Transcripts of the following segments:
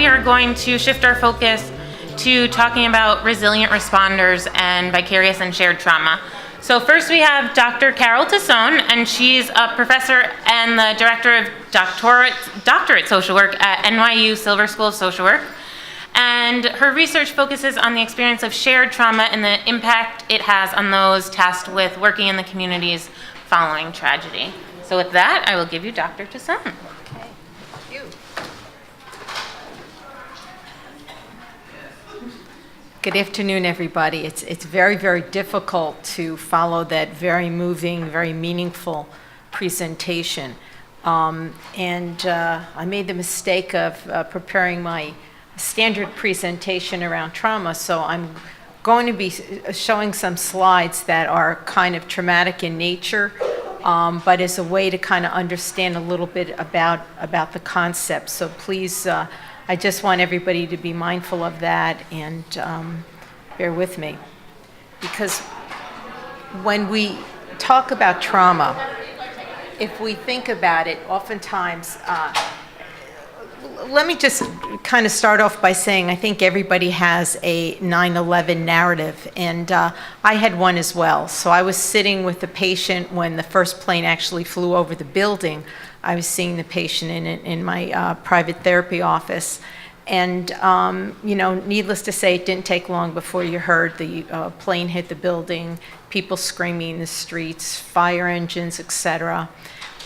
We are going to shift our focus to talking about resilient responders and vicarious and shared trauma. So first we have Dr. Carol Tosone, and she's a professor and the director of doctorate social work at NYU Silver School of Social Work. And her research focuses on the experience of shared trauma and the impact it has on those tasked with working in the communities following tragedy. So with that, I will give you Dr. Tosone. Good afternoon, everybody. It's very, very difficult to follow that very moving, very meaningful presentation. I made the mistake of preparing my standard presentation around trauma, so I'm going to be showing some slides that are kind of traumatic in nature, but as a way to kind of understand a little bit about the concept. So please, I just want everybody to be mindful of that and bear with me. Because when we talk about trauma, if we think about it, oftentimes, let me just kind of start off by saying I think everybody has a 9/11 narrative, and I had one as well. So I was sitting with the patient when the first plane actually flew over the building. I was seeing the patient in my private therapy office. And, needless to say, it didn't take long before you heard the plane hit the building, people screaming in the streets, fire engines, etc.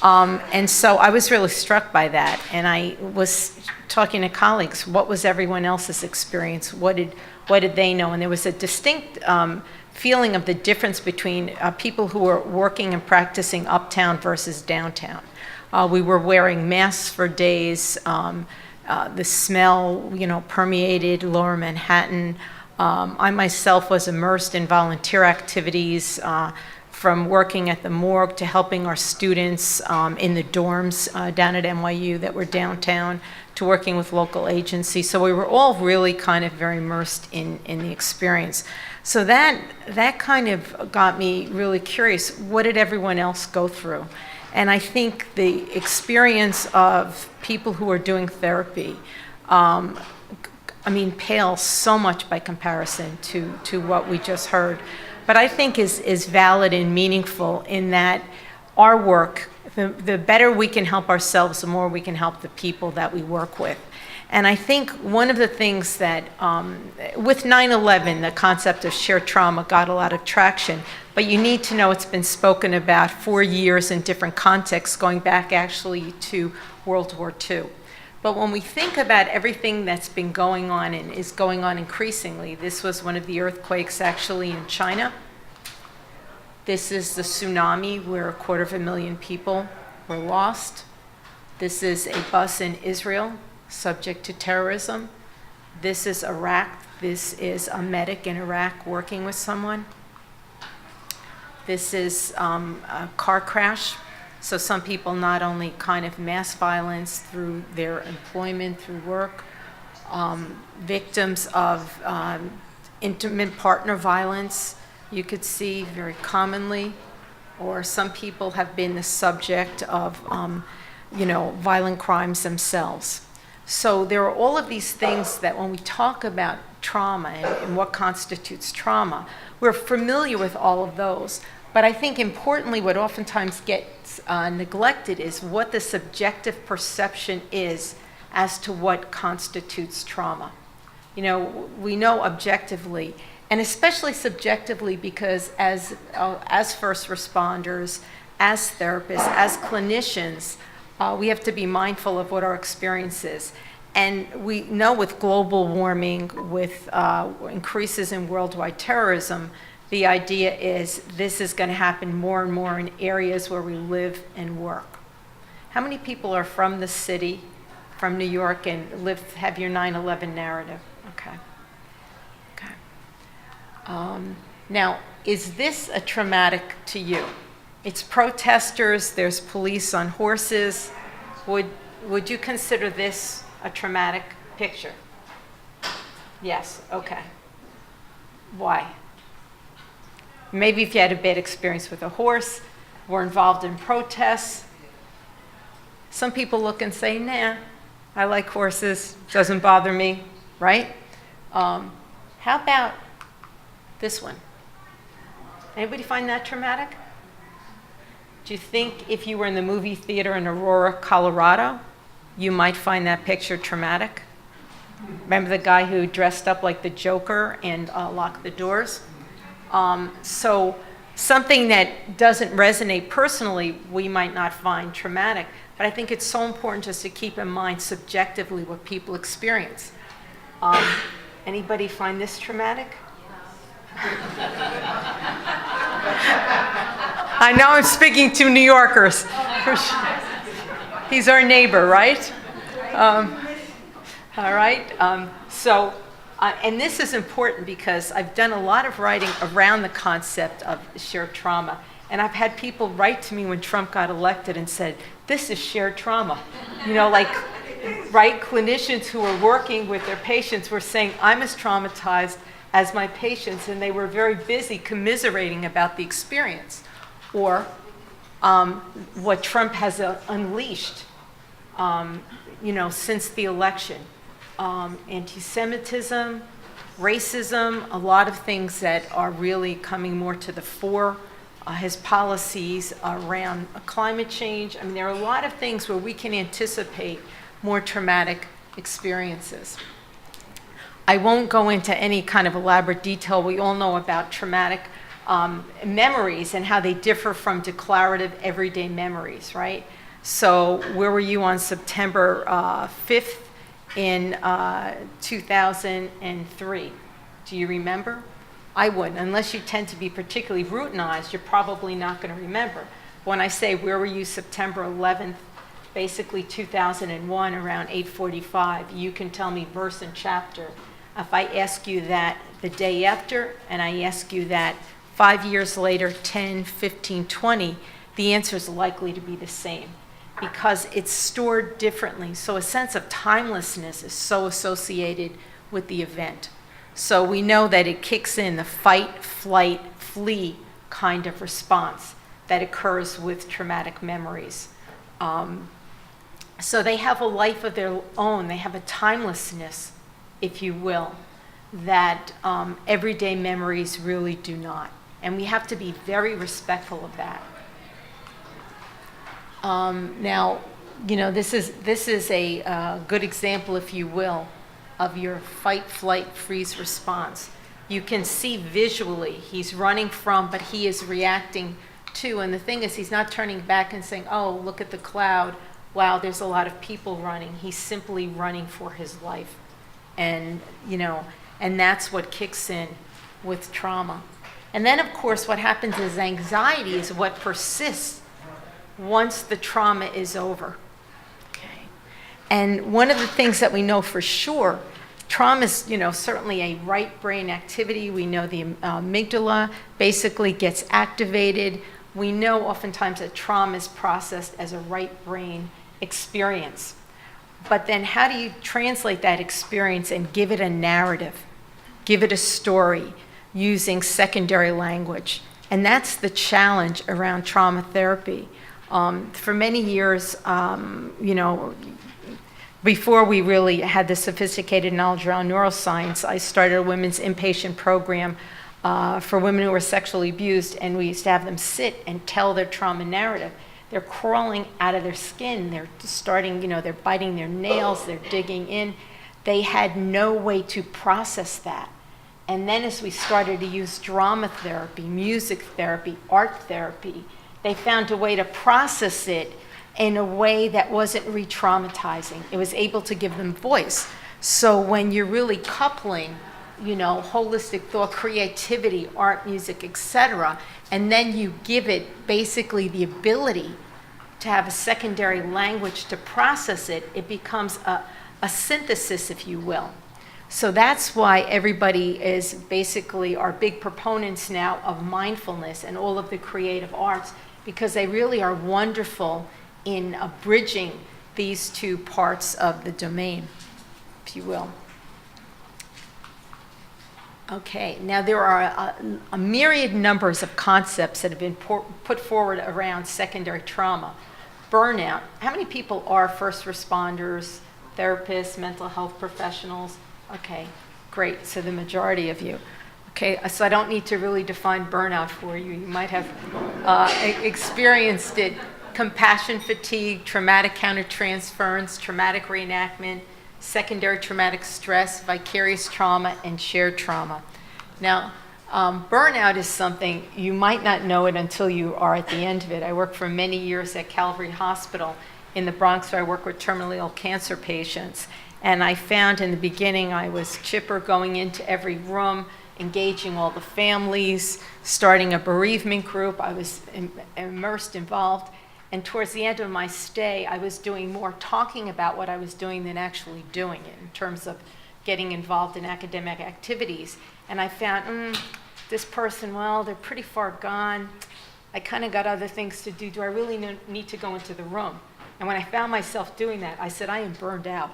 And so I was really struck by that. And I was talking to colleagues, what was everyone else's experience? What did they know? And there was a distinct feeling of the difference between people who were working and practicing uptown versus downtown. We were wearing masks for days. The smell, permeated Lower Manhattan. I myself was immersed in volunteer activities, from working at the morgue to helping our students in the dorms down at NYU that were downtown, to working with local agencies. So we were all really kind of very immersed in the experience. So that kind of got me really curious. What did everyone else go through? And I think the experience of people who are doing therapy, pales so much by comparison to what we just heard. But I think is valid and meaningful in that our work, the better we can help ourselves, the more we can help the people that we work with. And I think one of the things that, with 9/11, the concept of shared trauma got a lot of traction, but you need to know it's been spoken about for years in different contexts, going back actually to World War II. But when we think about everything that's been going on and is going on increasingly, this was one of the earthquakes actually in China. This is the tsunami where 250,000 people were lost. This is a bus in Israel subject to terrorism. This is Iraq. This is a medic in Iraq working with someone. This is a car crash. So some people not only kind of mass violence through their employment, through work, victims of intimate partner violence, you could see very commonly, or some people have been the subject of violent crimes themselves. So there are all of these things that when we talk about trauma and what constitutes trauma, we're familiar with all of those. But I think importantly, what oftentimes gets neglected is what the subjective perception is as to what constitutes trauma. We know objectively, and especially subjectively, because as first responders, as therapists, as clinicians, we have to be mindful of what our experience is. And we know with global warming, with increases in worldwide terrorism, the idea is this is going to happen more and more in areas where we live and work. How many people are from the city, from New York and have your 9/11 narrative. Okay. Okay. Now, is this a traumatic to you? It's protesters, there's police on horses. Would you consider this a traumatic picture? Yes, okay. Why? Maybe if you had a bad experience with a horse, were involved in protests. Some people look and say, nah, I like horses, doesn't bother me, right? How about this one? Anybody find that traumatic? Do you think if you were in the movie theater in Aurora, Colorado, you might find that picture traumatic? Remember the guy who dressed up like the Joker and locked the doors? So something that doesn't resonate personally, we might not find traumatic, but I think it's so important just to keep in mind subjectively what people experience. Anybody find this traumatic? I know I'm speaking to New Yorkers. He's our neighbor, right? All right. And this is important because I've done a lot of writing around the concept of shared trauma. And I've had people write to me when Trump got elected and said, this is shared trauma. You know, like, right, clinicians who are working with their patients were saying, I'm as traumatized as my patients, and they were very busy commiserating about the experience. Or what Trump has unleashed, since the election. Anti-Semitism, racism, a lot of things that are really coming more to the fore. His policies around climate change. I mean, there are a lot of things where we can anticipate more traumatic experiences. I won't go into any kind of elaborate detail. We all know about traumatic memories and how they differ from declarative everyday memories, right? So where were you on September 5th in 2003? Do you remember? I wouldn't. Unless you tend to be particularly routinized, you're probably not going to remember. When I say where were you September 11th, basically 2001 around 8:45, you can tell me verse and chapter. If I ask you that the day after and I ask you that 5 years later, 10, 15, 20, the answer is likely to be the same because it's stored differently. So a sense of timelessness is so associated with the event. So we know that it kicks in the fight, flight, flee kind of response that occurs with traumatic memories. So they have a life of their own. They have a timelessness, if you will, that everyday memories really do not. And we have to be very respectful of that. Now, this is a good example, if you will, of your fight, flight, freeze response. You can see visually he's running from, but he is reacting to. And the thing is, he's not turning back and saying, oh, look at the cloud. Wow, there's a lot of people running. He's simply running for his life. And, and that's what kicks in with trauma. And then, of course, what happens is anxiety is what persists once the trauma is over. And one of the things that we know for sure, trauma is, certainly a right brain activity. We know the amygdala basically gets activated. We know oftentimes that trauma is processed as a right brain experience. But then how do you translate that experience and give it a narrative, give it a story using secondary language? And that's the challenge around trauma therapy. For many years, before we really had the sophisticated knowledge around neuroscience, I started a women's inpatient program for women who were sexually abused, and we used to have them sit and tell their trauma narrative. They're crawling out of their skin, they're starting, they're biting their nails, they're digging in. They had no way to process that. And then as we started to use drama therapy, music therapy, art therapy, they found a way to process it in a way that wasn't re-traumatizing. It was able to give them voice. So when you're really coupling, holistic thought, creativity, art, music, etc., and then you give it basically the ability to have a secondary language to process it, it becomes a synthesis, if you will. So that's why everybody is basically are big proponents now of mindfulness and all of the creative arts, because they really are wonderful in bridging these two parts of the domain, if you will. Okay, now there are a myriad numbers of concepts that have been put forward around secondary trauma. Burnout. How many people are first responders, therapists, mental health professionals? Okay, great. So the majority of you. Okay, so I don't need to really define burnout for you. You might have experienced it. Compassion fatigue, traumatic countertransference, traumatic reenactment, secondary traumatic stress, vicarious trauma, and shared trauma. Now, burnout is something, you might not know it until you are at the end of it. I worked for many years at Calvary Hospital in the Bronx, where I work with terminally ill cancer patients. And I found in the beginning I was chipper, going into every room, engaging all the families, starting a bereavement group. I was immersed, involved. And towards the end of my stay, I was doing more talking about what I was doing than actually doing it in terms of getting involved in academic activities. And I found, this person, well, they're pretty far gone. I kind of got other things to do. Do I really need to go into the room? And when I found myself doing that, I said, I am burned out.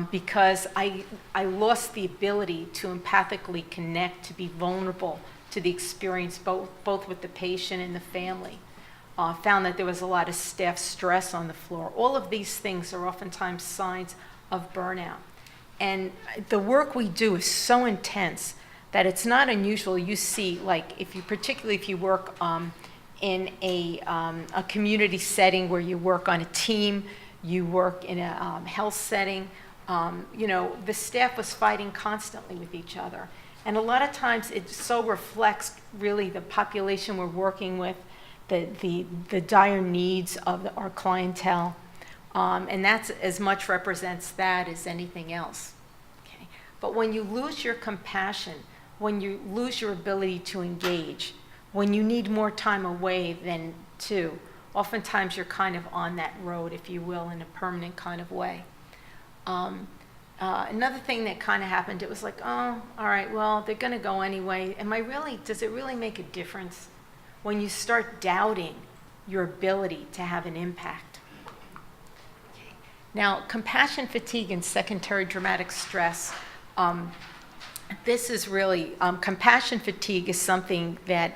Because I lost the ability to empathically connect, to be vulnerable to the experience, both with the patient and the family. Found that there was a lot of staff stress on the floor. All of these things are oftentimes signs of burnout. And the work we do is so intense that it's not unusual. You see, like, particularly if you work in a community setting where you work on a team, you work in a health setting, the staff was fighting constantly with each other. And a lot of times it so reflects really the population we're working with, the dire needs of our clientele. And that's as much represents that as anything else. Okay? But when you lose your compassion, when you lose your ability to engage, when you need more time away than two, oftentimes you're kind of on that road, if you will, in a permanent kind of way. Another thing that kind of happened, it was like, oh, all right, well, they're going to go anyway. Does it really make a difference when you start doubting your ability to have an impact? Okay. Now, compassion fatigue and secondary traumatic stress, this is really, compassion fatigue is something that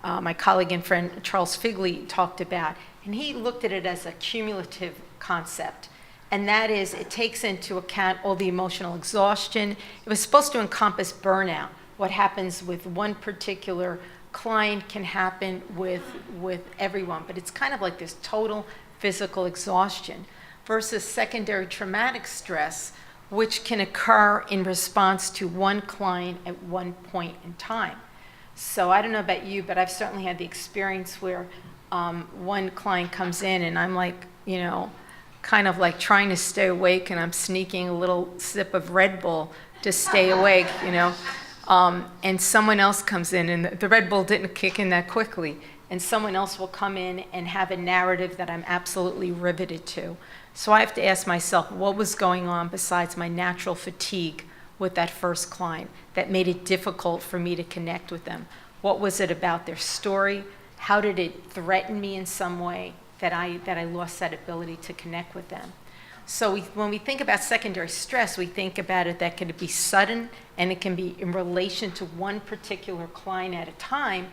my colleague and friend Charles Figley talked about, and he looked at it as a cumulative concept. And that is, it takes into account all the emotional exhaustion. It was supposed to encompass burnout. What happens with one particular client can happen with everyone, but it's kind of like this total physical exhaustion versus secondary traumatic stress, which can occur in response to one client at one point in time. So I don't know about you, but I've certainly had the experience where one client comes in and I'm like, kind of like trying to stay awake, and I'm sneaking a little sip of Red Bull to stay awake, and someone else comes in, and the Red Bull didn't kick in that quickly, and someone else will come in and have a narrative that I'm absolutely riveted to. So I have to ask myself, what was going on besides my natural fatigue with that first client that made it difficult for me to connect with them? What was it about their story? How did it threaten me in some way that I lost that ability to connect with them? So when we think about secondary stress, we think about it that can be sudden, and it can be in relation to one particular client at a time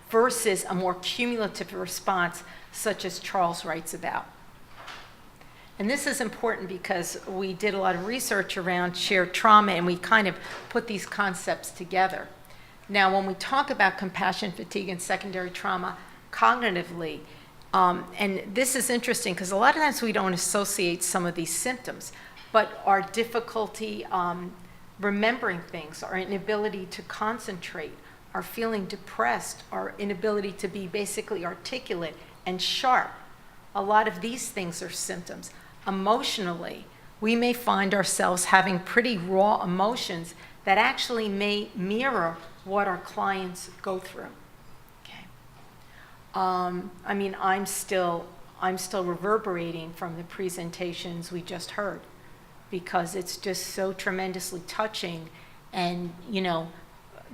versus a more cumulative response, such as Charles writes about. And this is important because we did a lot of research around shared trauma, and we kind of put these concepts together. Now, when we talk about compassion fatigue and secondary trauma cognitively, and this is interesting because a lot of times we don't associate some of these symptoms, but our difficulty remembering things, our inability to concentrate, our feeling depressed, our inability to be basically articulate and sharp, a lot of these things are symptoms. Emotionally, we may find ourselves having pretty raw emotions that actually may mirror what our clients go through. I mean, I'm still reverberating from the presentations we just heard, because it's just so tremendously touching. And, you know,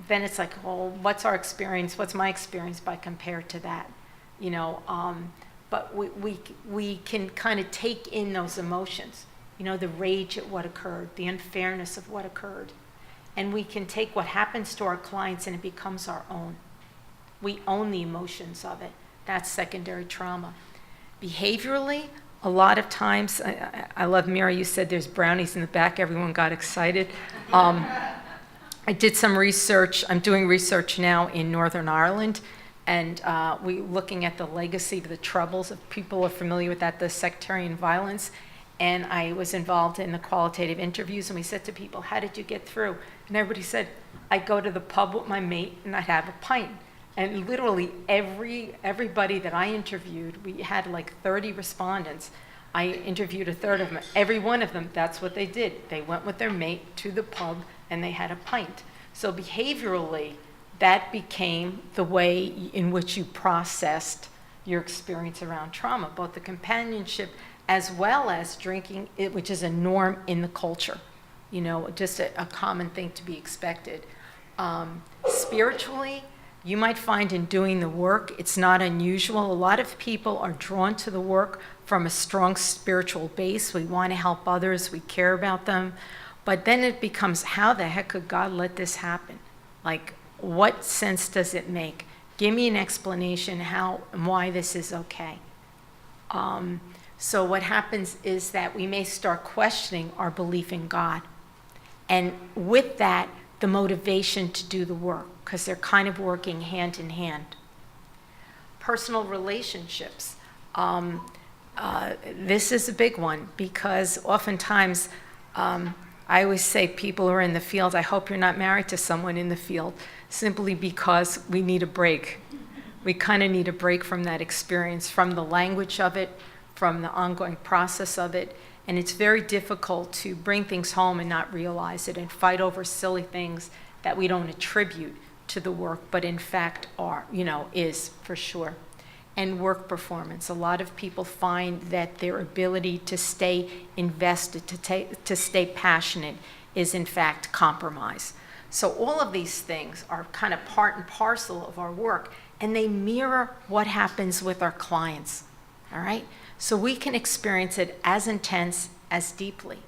then it's like, well, what's our experience? What's my experience by compared to that? You know, but we can kind of take in those emotions, you know, the rage at what occurred, the unfairness of what occurred. And we can take what happens to our clients and it becomes our own. We own the emotions of it. That's secondary trauma. Behaviorally, a lot of times, I love, Mira, you said there's brownies in the back. Everyone got excited. I did some research. I'm doing research now in Northern Ireland, and we're looking at the legacy of the Troubles. If people are familiar with that, the sectarian violence. And I was involved in the qualitative interviews, and we said to people, how did you get through? And everybody said, I'd go to the pub with my mate, and I'd have a pint. And literally everybody that I interviewed, we had like 30 respondents. I interviewed a third of them. Every one of them, that's what they did. They went with their mate to the pub, and they had a pint. So behaviorally, that became the way in which you processed your experience around trauma, both the companionship as well as drinking, which is a norm in the culture, you know, just a common thing to be expected. Spiritually, you might find in doing the work, it's not unusual. A lot of people are drawn to the work from a strong spiritual base. We want to help others, we care about them. But then it becomes, how the heck could God let this happen? Like, what sense does it make? Give me an explanation how and why this is okay. So what happens is that we may start questioning our belief in God. And with that, the motivation to do the work, because they're kind of working hand in hand. Personal relationships. This is a big one, because oftentimes, I always say people who are in the field, I hope you're not married to someone in the field, simply because we need a break. We kind of need a break from that experience, from the language of it, from the ongoing process of it. And it's very difficult to bring things home and not realize it and fight over silly things that we don't attribute to the work, but in fact are, you know, is for sure. And work performance. A lot of people find that their ability to stay invested, to stay passionate, is in fact compromised. So all of these things are kind of part and parcel of our work, and they mirror what happens with our clients, all right? So we can experience it as intense, as deeply.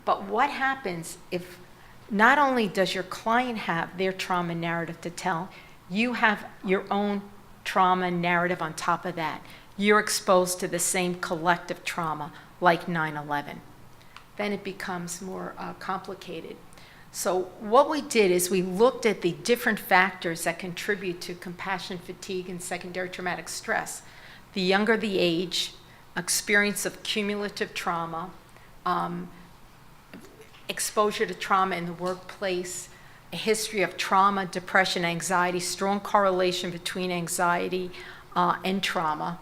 But what happens if not only does your client have their trauma narrative to tell, you have your own trauma narrative on top of that. You're exposed to the same collective trauma like 9/11. Then it becomes more complicated. So what we did is we looked at the different factors that contribute to compassion fatigue and secondary traumatic stress. The younger the age, experience of cumulative trauma, exposure to trauma in the workplace, a history of trauma, depression, anxiety, strong correlation between anxiety and trauma,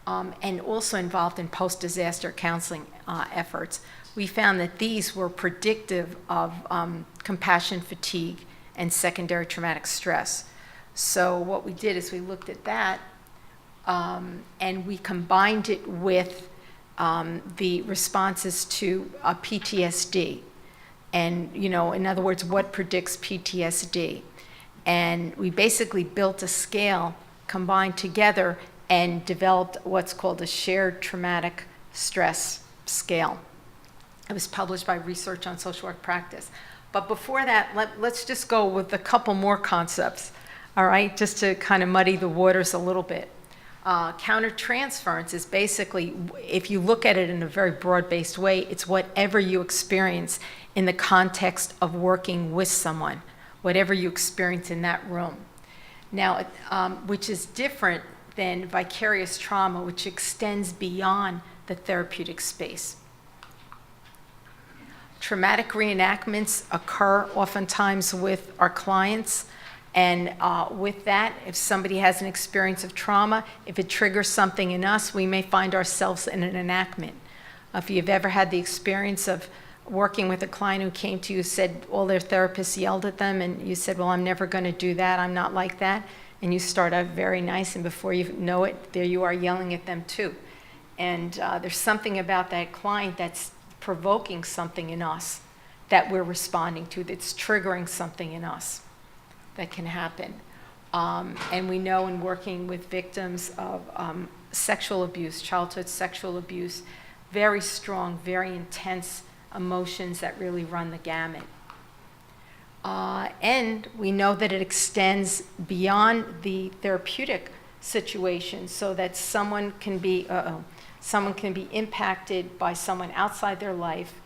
and also involved in post-disaster counseling efforts. We found that these were predictive of compassion fatigue and secondary traumatic stress. So what we did is we looked at that, and we combined it with the responses to PTSD. And, you know, in other words, what predicts PTSD? And we basically built a scale combined together and developed what's called a shared traumatic stress scale. It was published by Research on Social Work Practice. But before that, let's just go with a couple more concepts, all right, just to kind of muddy the waters a little bit. Countertransference is basically, if you look at it in a very broad-based way, it's whatever you experience in the context of working with someone, whatever you experience in that room. Now, which is different than vicarious trauma, which extends beyond the therapeutic space. Traumatic reenactments occur oftentimes with our clients. And with that, if somebody has an experience of trauma, if it triggers something in us, we may find ourselves in an enactment. If you've ever had the experience of working with a client who came to you, said all their therapists yelled at them, and you said, well, I'm never going to do that, I'm not like that, And you start out very nice, and before you know it, there you are yelling at them too. And there's something about that client that's provoking something in us that we're responding to, that's triggering something in us that can happen. And we know in working with victims of sexual abuse, childhood sexual abuse, very strong, very intense emotions that really run the gamut. And we know that it extends beyond the therapeutic situation, so that someone can be impacted by someone outside their life,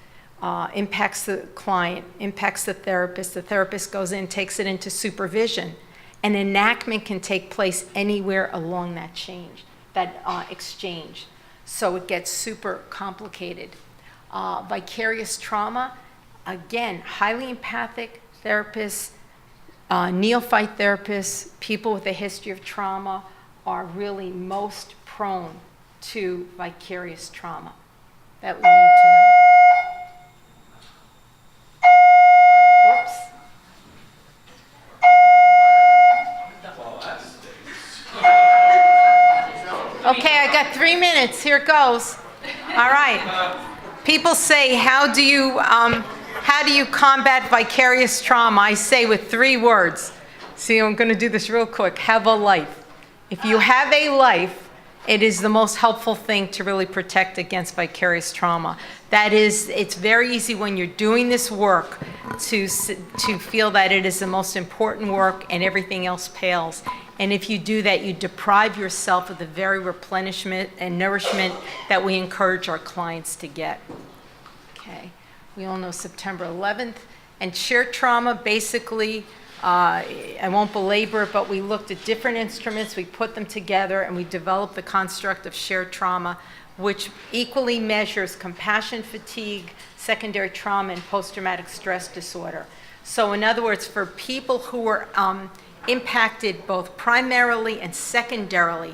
impacts the client, impacts the therapist goes in, takes it into supervision. An enactment can take place anywhere along that exchange. So it gets super complicated. Vicarious trauma, again, highly empathic therapists, neophyte therapists, people with a history of trauma are really most prone to vicarious trauma. That we need to know. Whoops. Okay, I got 3 minutes. Here it goes. All right. People say, how do you combat vicarious trauma? I say with 3 words. See, I'm going to do this real quick. Have a life. If you have a life, it is the most helpful thing to really protect against vicarious trauma. That is, it's very easy when you're doing this work to feel that it is the most important work and everything else pales. And if you do that, you deprive yourself of the very replenishment and nourishment that we encourage our clients to get. Okay, we all know September 11th. And shared trauma, basically, I won't belabor it, but we looked at different instruments, we put them together, and we developed the construct of shared trauma, which equally measures compassion fatigue, secondary trauma, and post-traumatic stress disorder. So in other words, for people who were impacted both primarily and secondarily,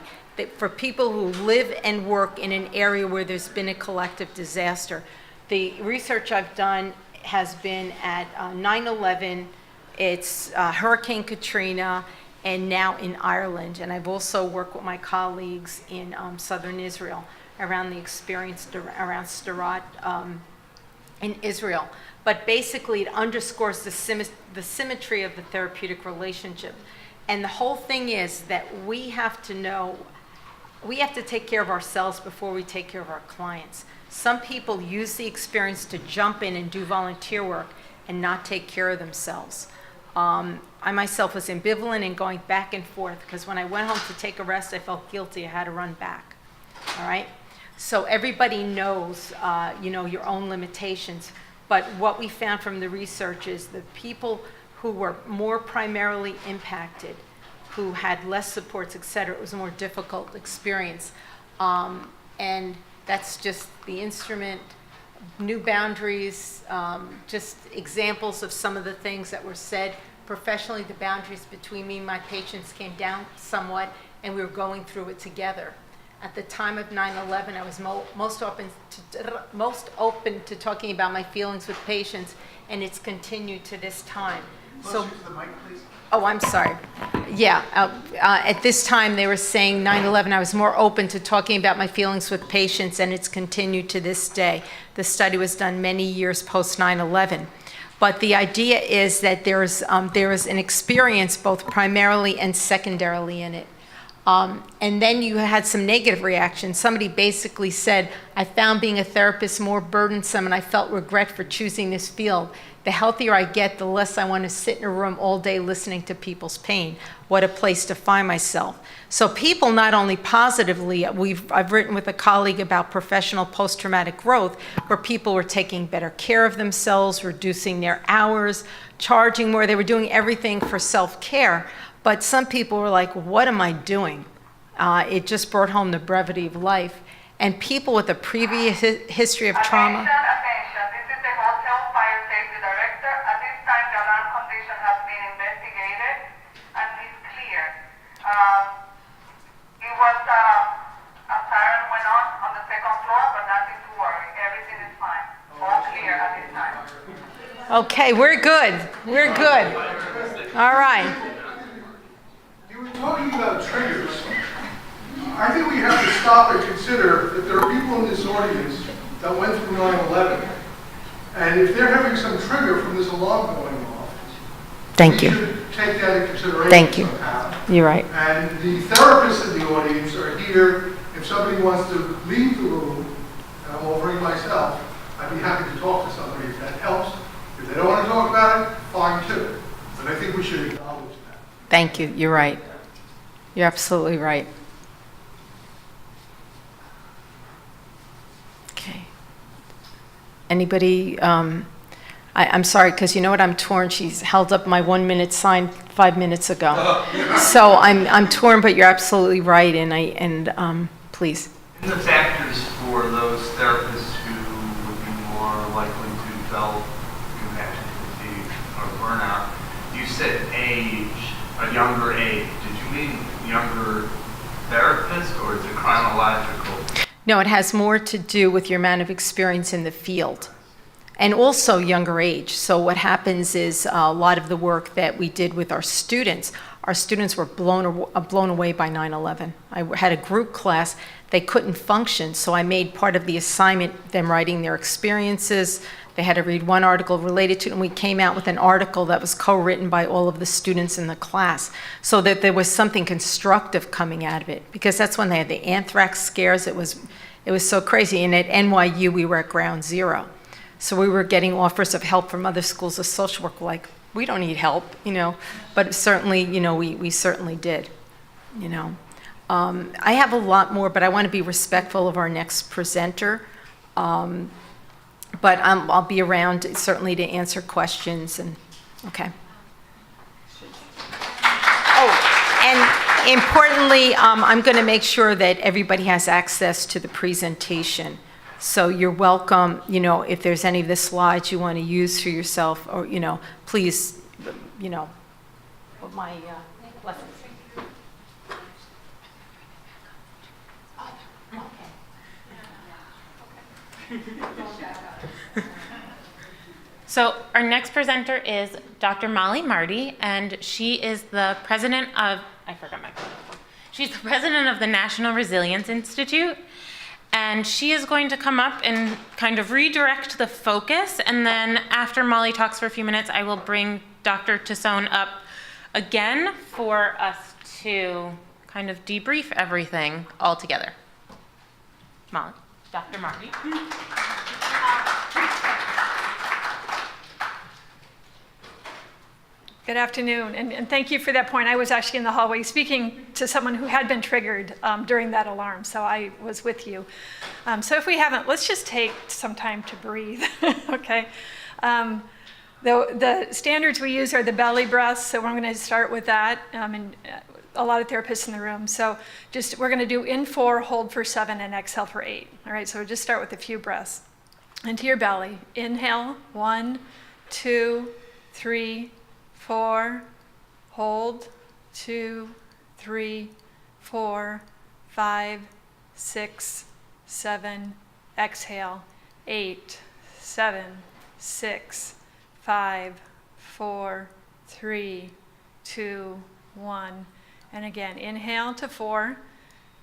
for people who live and work in an area where there's been a collective disaster. The research I've done has been at 9/11, it's Hurricane Katrina, and now in Ireland. And I've also worked with my colleagues in southern Israel around the experience around Sderot in Israel. But basically it underscores the symmetry of the therapeutic relationship. And the whole thing is that we have to take care of ourselves before we take care of our clients. Some people use the experience to jump in and do volunteer work and not take care of themselves. I myself was ambivalent in going back and forth, because when I went home to take a rest, I felt guilty. I had to run back. All right? So everybody knows, your own limitations. But what we found from the research is the people who were more primarily impacted, who had less supports, et cetera, it was a more difficult experience. And that's just the instrument, new boundaries, just examples of some of the things that were said. Professionally, the boundaries between me and my patients came down somewhat, and we were going through it together. At the time of 9/11, I was most open to talking about my feelings with patients, and it's continued to this time. Closer to the mic, please. Oh, I'm sorry. Yeah, at this time they were saying 9/11, I was more open to talking about my feelings with patients, and it's continued to this day. The study was done many years post 9/11. But the idea is that there is an experience both primarily and secondarily in it. And then you had some negative reactions. Somebody basically said, I found being a therapist more burdensome, and I felt regret for choosing this field. The healthier I get, the less I want to sit in a room all day listening to people's pain. What a place to find myself. So people not only positively, I've written with a colleague about professional post-traumatic growth, where people were taking better care of themselves, reducing their hours, charging more. They were doing everything for self-care. But some people were like, what am I doing? It just brought home the brevity of life. And people with a previous history of trauma. Attention, this is the hotel fire safety director. At this time, the alarm condition has been investigated and is clear. It was a siren went on the second floor, but nothing to worry. Everything is fine. All clear at this time. Okay, we're good. We're good. All right. You were talking about triggers, I think we have to stop and consider that there are people in this audience that went through 9/11. And if they're having some trigger from this alarm going off, Thank we you. should take that into consideration Thank you. somehow. You're right. And the therapists in the audience are here. If somebody wants to leave the room, and I'm offering myself, I'd be happy to talk to somebody if that helps. If they don't want to talk about it, fine too. But I think we should acknowledge that. Thank you. You're right. You're absolutely right. Okay. Anybody? I'm sorry, because you know what? I'm torn. She's held up my 1-minute sign 5 minutes ago. So I'm torn, but you're absolutely right. And please. In the factors for those therapists who would be more likely to develop compassion fatigue or burnout, you said age, a younger age. Did you mean younger therapists, or is it chronological? No, it has more to do with your amount of experience in the field. And also younger age. So what happens is a lot of the work that we did with our students were blown away by 9/11. I had a group class, they couldn't function, so I made part of the assignment them writing their experiences. They had to read one article related to it, and we came out with an article that was co-written by all of the students in the class, so that there was something constructive coming out of it. Because that's when they had the anthrax scares. It was so crazy. And at NYU, we were at ground zero. So we were getting offers of help from other schools of social work, like, we don't need help, but certainly, we certainly did, I have a lot more, but I want to be respectful of our next presenter. But I'll be around certainly to answer questions and, okay. Oh, and importantly, I'm going to make sure that everybody has access to the presentation. So you're welcome, if there's any of the slides you want to use for yourself, or, please, my blessings. So our next presenter is Dr. Mollie Marti, and she is the president of, she's the president of the National Resilience Institute. And she is going to come up and kind of redirect the focus. And then after Mollie talks for a few minutes, I will bring Dr. Tosone up again for us to kind of debrief everything all together. Mollie, Dr. Marti. Good afternoon, and thank you for that point. I was actually in the hallway speaking to someone who had been triggered during that alarm, so I was with you. So if we haven't, let's just take some time to breathe, okay? The standards we use are the belly breaths, so we're going to start with that, and a lot of therapists in the room. So we're going to do in 4, hold for 7, and exhale for 8. All right, so we'll just start with a few breaths. Into your belly. Inhale, 1, 2, 3, 4, hold, 2, 3, 4, 5, 6, 7, exhale, 8, 7, 6, 5, 4, 3, 2, 1. And again, inhale to 4.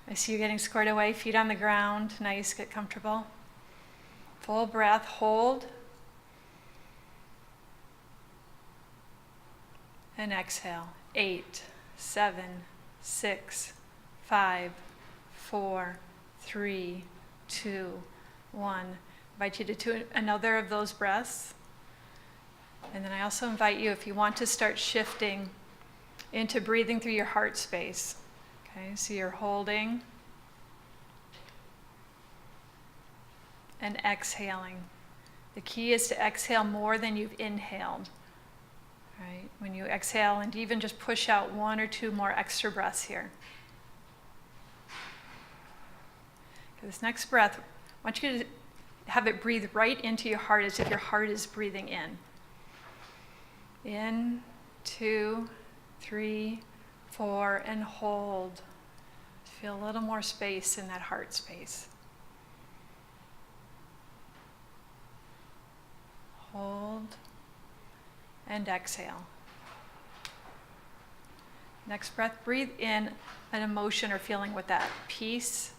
I see you getting squared away, feet on the ground, nice, get comfortable. Full breath, hold. And exhale, 8, 7, 6, 5, 4, 3, 2, 1. Invite you to do another of those breaths. And then I also invite you, if you want to start shifting into breathing through your heart space. Okay, so you're holding and exhaling. The key is to exhale more than you've inhaled. Right? When you exhale, and even just push out 1 or 2 more extra breaths here. Okay, this next breath, I want you to have it breathe right into your heart as if your heart is breathing in. In, 2, 3, 4, and hold. Feel a little more space in that heart space. Hold. And exhale. Next breath, breathe in an emotion or feeling with that. Peace,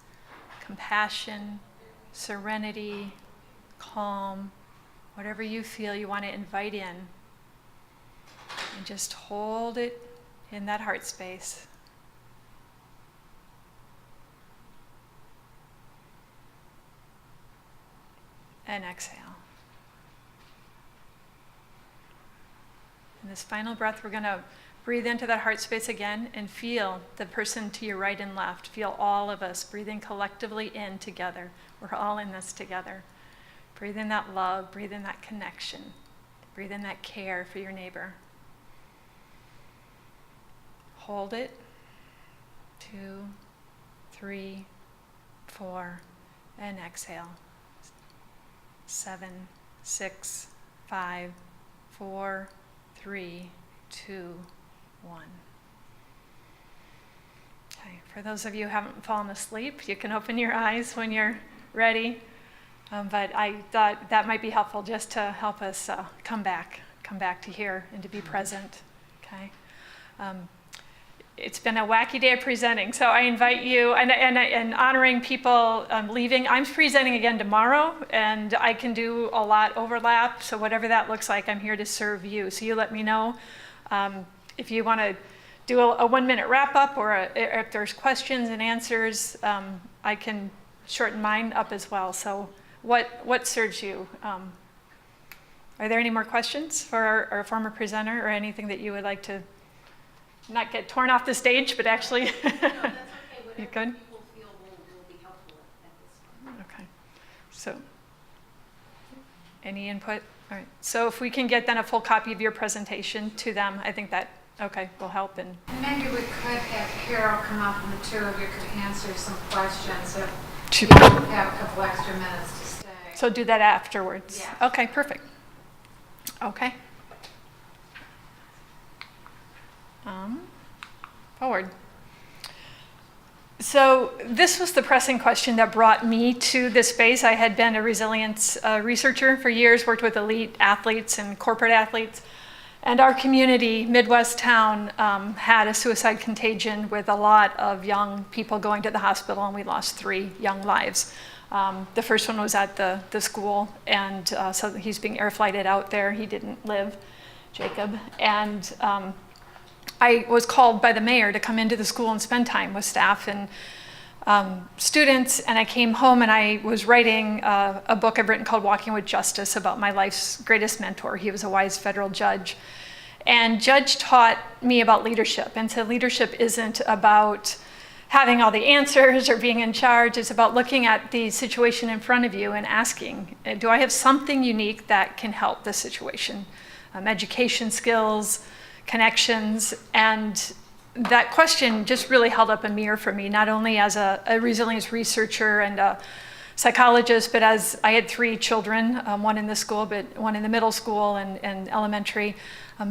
compassion, serenity, calm, whatever you feel you want to invite in. And just hold it in that heart space. And exhale. In this final breath, we're going to breathe into that heart space again and feel the person to your right and left. Feel all of us breathing collectively in together. We're all in this together. Breathe in that love, breathe in that connection, breathe in that care for your neighbor. Hold it. 2, 3, 4, and exhale. 7, 6, 5, 4, 3, 2, 1. Okay, for those of you who haven't fallen asleep, you can open your eyes when you're ready. But I thought that might be helpful just to help us come back to here and to be present. Okay. It's been a wacky day of presenting, so I invite you, and honoring people leaving. I'm presenting again tomorrow, and I can do a lot overlap, so whatever that looks like, I'm here to serve you. So you let me know if you want to do a 1-minute wrap-up, or if there's questions and answers, I can shorten mine up as well. So what serves you? Are there any more questions for our former presenter, or anything that you would like to not get torn off the stage, but actually, No, that's okay. You Whatever good? people feel will be helpful at this time. Okay. So, any input? All right. So if we can get then a full copy of your presentation to them, I think that, okay, will help. And Maybe we could have Carol come up and the two of you could answer some questions if Sure. you have a couple extra minutes to stay. so do that afterwards. Yeah. Okay, perfect. Okay. Forward. So this was the pressing question that brought me to this space. I had been a resilience researcher for years, worked with elite athletes and corporate athletes. And our community, Midwest town, had a suicide contagion with a lot of young people going to the hospital, and we lost 3 young lives. The first one was at the school, and so he's being air flighted out there. He didn't live, Jacob. And I was called by the mayor to come into the school and spend time with staff and students, and I came home and I was writing a book I've written called Walking with Justice about my life's greatest mentor. He was a wise federal judge. And Judge taught me about leadership, and said leadership isn't about having all the answers or being in charge. It's about looking at the situation in front of you and asking, do I have something unique that can help the situation? Education skills, connections, and that question just really held up a mirror for me, not only as a resilience researcher and a psychologist, but as I had 3 children, one in the school, but one in the middle school and elementary,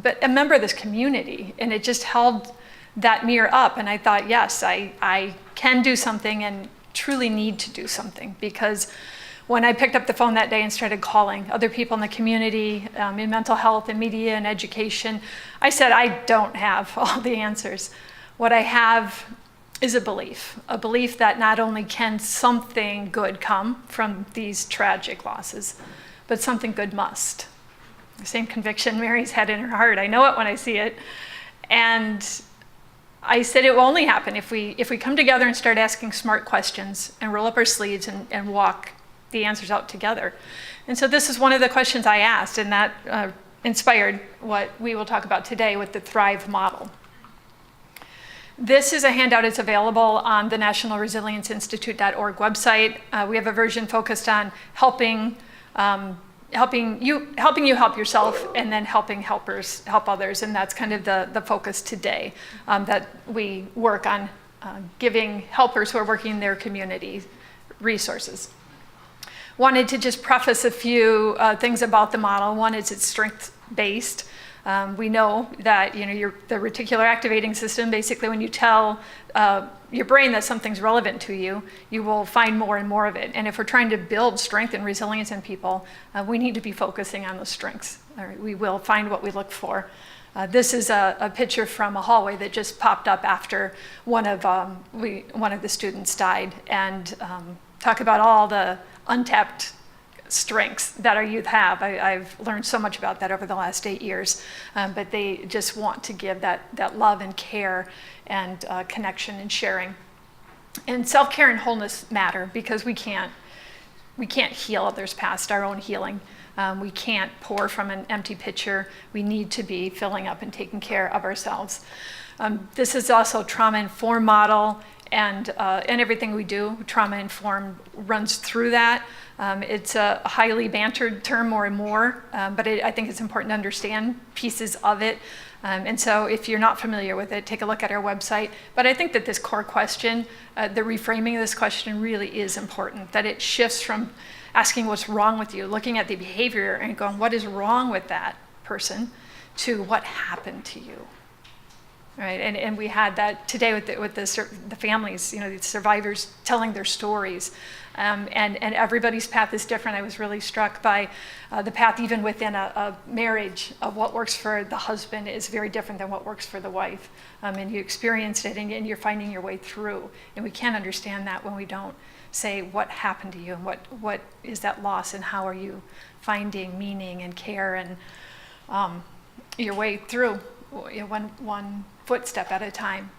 but a member of this community, and it just held that mirror up, and I thought, yes, I can do something and truly need to do something, because when I picked up the phone that day and started calling other people in the community in mental health and media and education, I said, I don't have all the answers. What I have is a belief that not only can something good come from these tragic losses, but something good must. The same conviction Mary's had in her heart. I know it when I see it. And I said it will only happen if we come together and start asking smart questions and roll up our sleeves and walk the answers out together. And so this is one of the questions I asked, and that inspired what we will talk about today with the Thrive model. This is a handout. It's available on the National Resilience Institute.org website. We have a version focused on helping you help yourself, and then helping helpers help others. And that's kind of the focus today, that we work on giving helpers who are working in their community resources. Wanted to just preface a few things about the model. One is it's strength-based. We know that the reticular activating system, basically when you tell your brain that something's relevant to you, you will find more and more of it. And if we're trying to build strength and resilience in people, we need to be focusing on those strengths. All right, we will find what we look for. This is a picture from a hallway that just popped up after one of the students died, and talk about all the untapped strengths that our youth have. I've learned so much about that over the last 8 years, but they just want to give that love and care and connection and sharing. And self-care and wholeness matter, because we can't heal others past our own healing. We can't pour from an empty pitcher. We need to be filling up and taking care of ourselves. This is also trauma-informed model, and everything we do, trauma-informed, runs through that. It's a highly bantered term more and more, but I think it's important to understand pieces of it. And so if you're not familiar with it, take a look at our website. But I think that this core question, the reframing of this question really is important, that it shifts from asking what's wrong with you, looking at the behavior and going, what is wrong with that person, to what happened to you. Right, and we had that today with the families, the survivors telling their stories, and everybody's path is different. I was really struck by the path even within a marriage of what works for the husband is very different than what works for the wife, and you experienced it, and you're finding your way through, and we can't understand that when we don't say what happened to you and what is that loss, and how are you finding meaning and care and your way through one footstep at a time.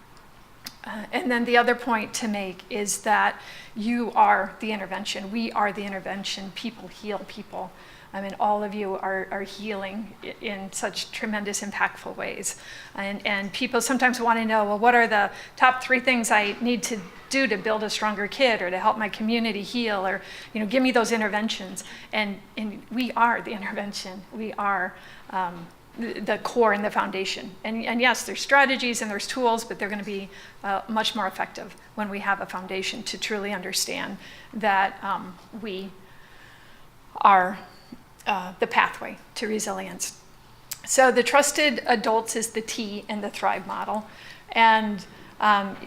And then the other point to make is that you are the intervention. We are the intervention. People heal people. I mean, all of you are healing in such tremendous, impactful ways. And people sometimes want to know, well, what are the top 3 things I need to do to build a stronger kid, or to help my community heal, or give me those interventions. And we are the intervention. We are the core and the foundation. And yes, there's strategies and there's tools, but they're going to be much more effective when we have a foundation to truly understand that we are the pathway to resilience. So the trusted adults is the T in the Thrive model. And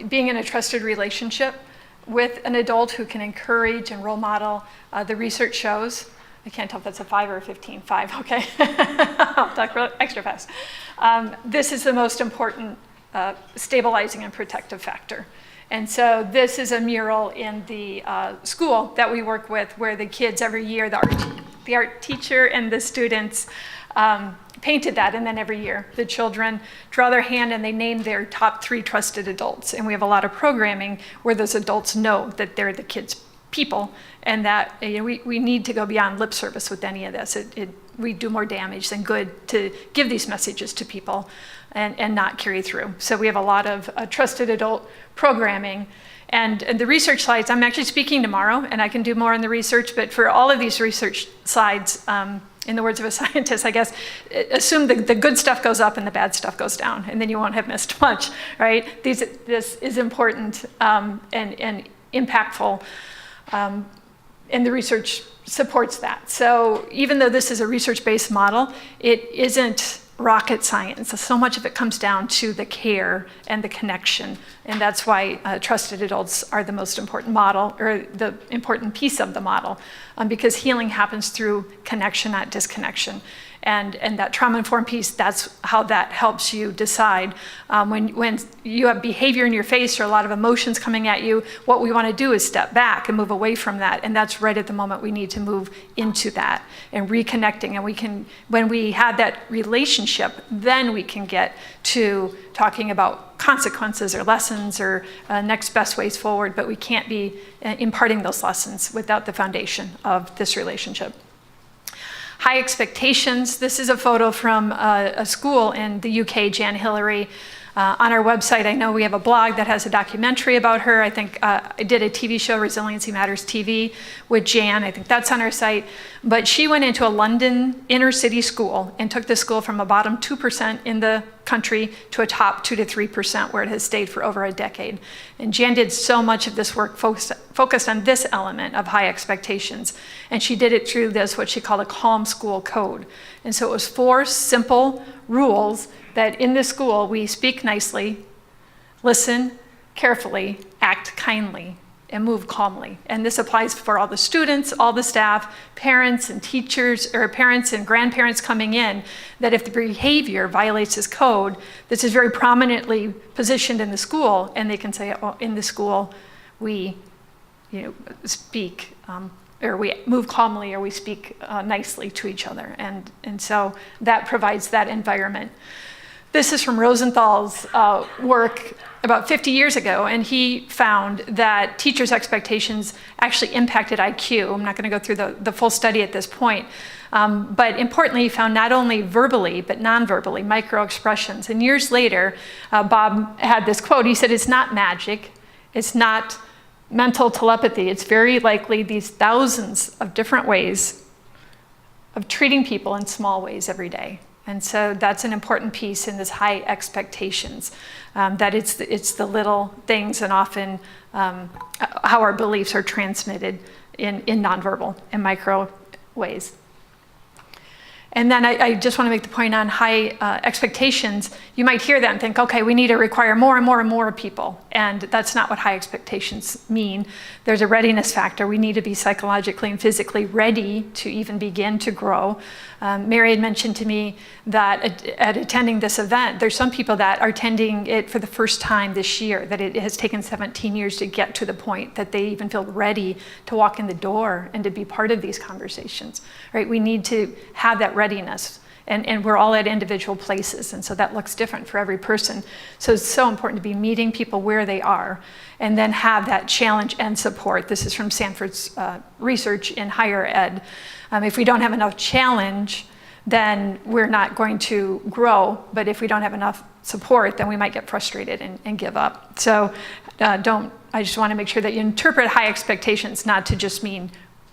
being in a trusted relationship with an adult who can encourage and role model, the research shows, I can't tell if that's a 5 or a 15, 5, okay. I'll talk extra fast. This is the most important stabilizing and protective factor. And so this is a mural in the school that we work with, where the kids every year, the art teacher and the students painted that, and then every year the children draw their hand and they name their top 3 trusted adults. And we have a lot of programming where those adults know that they're the kids' people, and that we need to go beyond lip service with any of this. We do more damage than good to give these messages to people and not carry through. So we have a lot of trusted adult programming. And the research slides, I'm actually speaking tomorrow, and I can do more on the research, but for all of these research slides, in the words of a scientist, I guess, assume the good stuff goes up and the bad stuff goes down, and then you won't have missed much, right? This is important and impactful, and the research supports that. So even though this is a research-based model, it isn't rocket science. So much of it comes down to the care and the connection, and that's why trusted adults are the most important model, or the important piece of the model, because healing happens through connection, not disconnection. And that trauma-informed piece, that's how that helps you decide. When you have behavior in your face or a lot of emotions coming at you, what we want to do is step back and move away from that. And that's right at the moment we need to move into that and reconnecting. And when we have that relationship, then we can get to talking about consequences or lessons or next best ways forward. But we can't be imparting those lessons without the foundation of this relationship. High expectations. This is a photo from a school in the UK, Jan Hillary. On our website, I know we have a blog that has a documentary about her. I think I did a TV show, Resiliency Matters TV, with Jan. I think that's on our site. But she went into a London inner city school and took the school from a bottom 2% in the country to a top 2 to 3% where it has stayed for over a decade. And Jan did so much of this work focused on this element of high expectations. And she did it through this, what she called a calm school code. And so it was 4 simple rules that in this school we speak nicely, listen carefully, act kindly, and move calmly. And this applies for all the students, all the staff, parents and teachers, or parents and grandparents coming in, that if the behavior violates this code, this is very prominently positioned in the school, and they can say, oh, in the school, we speak, or we move calmly, or we speak nicely to each other. And so that provides that environment. This is from Rosenthal's work about 50 years ago, and he found that teachers' expectations actually impacted IQ. I'm not going to go through the full study at this point, but importantly, he found not only verbally, but non-verbally, micro-expressions. And years later, Bob had this quote. He said, "It's not magic. It's not mental telepathy. It's very likely these thousands of different ways of treating people in small ways every day." And so that's an important piece in this high expectations, that it's the little things and often how our beliefs are transmitted in nonverbal and micro ways. And then I just want to make the point on high expectations. You might hear that and think, okay, we need to require more and more and more people. And that's not what high expectations mean. There's a readiness factor. We need to be psychologically and physically ready to even begin to grow. Mary had mentioned to me that at attending this event, there's some people that are attending it for the first time this year, that it has taken 17 years to get to the point that they even feel ready to walk in the door and to be part of these conversations, right? We need to have that readiness, and we're all at individual places, and so that looks different for every person. So it's so important to be meeting people where they are, and then have that challenge and support. This is from Sanford's research in higher ed. If we don't have enough challenge, then we're not going to grow. But if we don't have enough support, then we might get frustrated and give up. So I just want to make sure that you interpret high expectations not to just mean